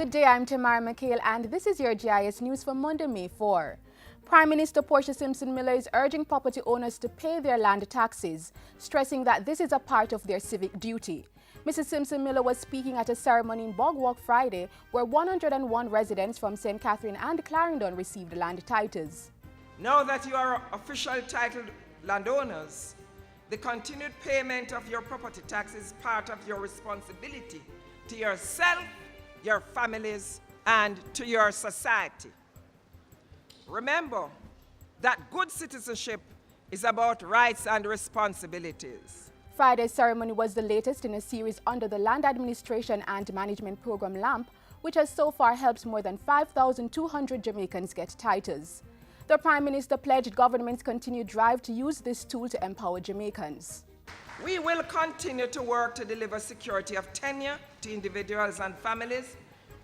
Good day, I'm Tamara McHale, and this is your JIS news for Monday, May 4. Prime Minister Portia Simpson Miller is urging property owners to pay their land taxes, stressing that this is a part of their civic duty. Mrs. Simpson Miller was speaking at a ceremony in Bogwalk Friday, where 101 residents from St. Catherine and Clarendon received land titles. Now that you are official titled landowners, the continued payment of your property tax is part of your responsibility to yourself, your families, and to your society. Remember that good citizenship is about rights and responsibilities. Friday's ceremony was the latest in a series under the Land Administration and Management Program LAMP, which has so far helped more than 5,200 Jamaicans get titles. The Prime Minister pledged government's continued drive to use this tool to empower Jamaicans. We will continue to work to deliver security of tenure to individuals and families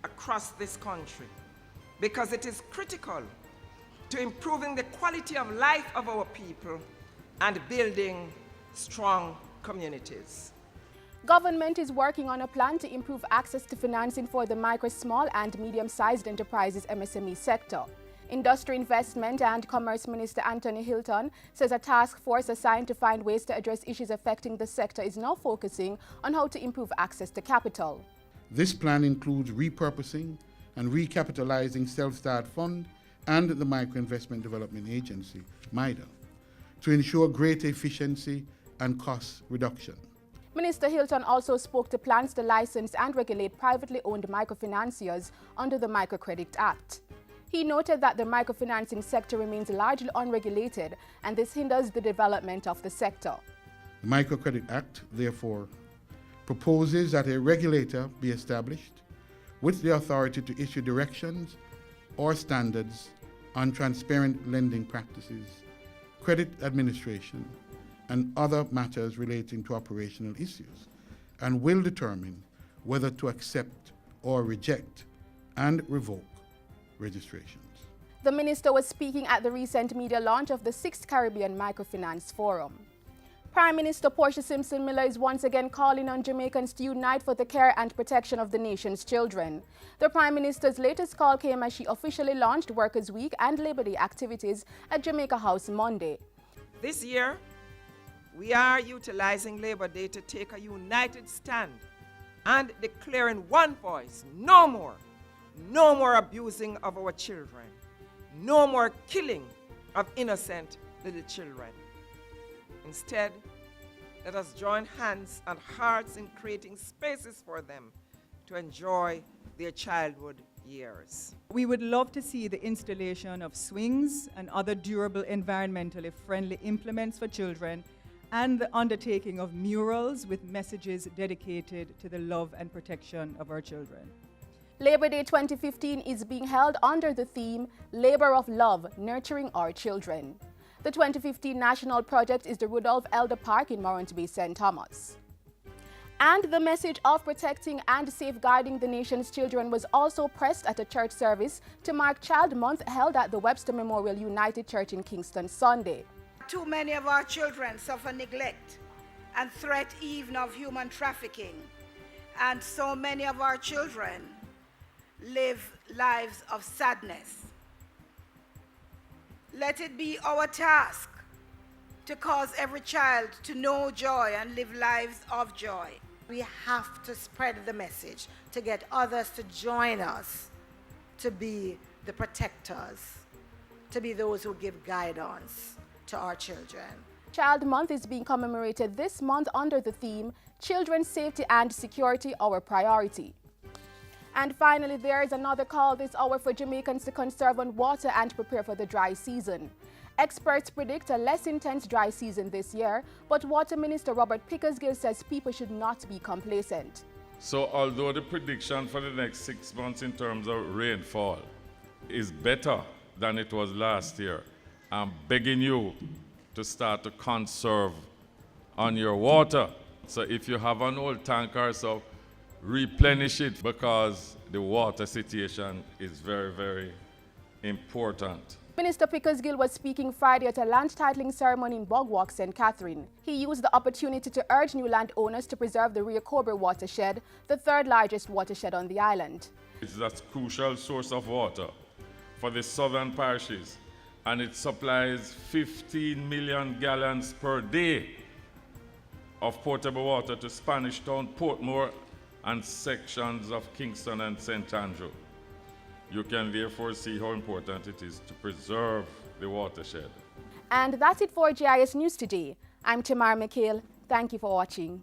across this country, because it is critical to improving the quality of life of our people and building strong communities. Government is working on a plan to improve access to financing for the micro, small and medium-sized enterprises MSME sector. Industry Investment and Commerce Minister Anthony Hilton says a task force assigned to find ways to address issues affecting the sector is now focusing on how to improve access to capital. This plan includes repurposing and recapitalizing Self-Start Fund and the Micro Investment Development Agency, MIDA, to ensure greater efficiency and cost reduction. Minister Hilton also spoke to plans to license and regulate privately owned microfinanciers under the Microcredit Act. He noted that the microfinancing sector remains largely unregulated, and this hinders the development of the sector. The Microcredit Act, therefore, proposes that a regulator be established with the authority to issue directions or standards on transparent lending practices, credit administration, and other matters relating to operational issues, and will determine whether to accept or reject and revoke registrations. The minister was speaking at the recent media launch of the 6th Caribbean Microfinance Forum. Prime Minister Portia Simpson Miller is once again calling on Jamaicans to unite for the care and protection of the nation's children. The Prime Minister's latest call came as she officially launched Workers' Week and Labor Day activities at Jamaica House Monday. This year, we are utilizing Labor Day to take a united stand and declaring one voice: no more abusing of our children, no more killing of innocent little children. Instead, let us join hands and hearts in creating spaces for them to enjoy their childhood years. We would love to see the installation of swings and other durable, environmentally friendly implements for children, and the undertaking of murals with messages dedicated to the love and protection of our children. Labor Day 2015 is being held under the theme Labor of Love, Nurturing Our Children. The 2015 national project is the Rudolph Elder Park in Morant Bay, St. Thomas. And the message of protecting and safeguarding the nation's children was also pressed at a church service to mark Child Month held at the Webster Memorial United Church in Kingston Sunday. Too many of our children suffer neglect and threat even of human trafficking, and so many of our children live lives of sadness. Let it be our task to cause every child to know joy and live lives of joy. We have to spread the message to get others to join us, to be the protectors, to be those who give guidance to our children. Child Month is being commemorated this month under the theme Children's Safety and Security, Our Priority. And finally, there is another call this hour for Jamaicans to conserve on water and prepare for the dry season. Experts predict a less intense dry season this year, but Water Minister Robert Pickersgill says people should not be complacent. So although the prediction for the next 6 months in terms of rainfall is better than it was last year, I'm begging you to start to conserve on your water. So if you have an old tanker, so replenish it, because the water situation is very, very important. Minister Pickersgill was speaking Friday at a land titling ceremony in Bogwalk, St. Catherine. He used the opportunity to urge new landowners to preserve the Rio Cobre watershed, the third largest watershed on the island. It's a crucial source of water for the southern parishes, and it supplies 15 million gallons per day of potable water to Spanish Town, Portmore, and sections of Kingston and St. Andrew. You can therefore see how important it is to preserve the watershed. And that's it for JIS News today. I'm Tamara McHale. Thank you for watching.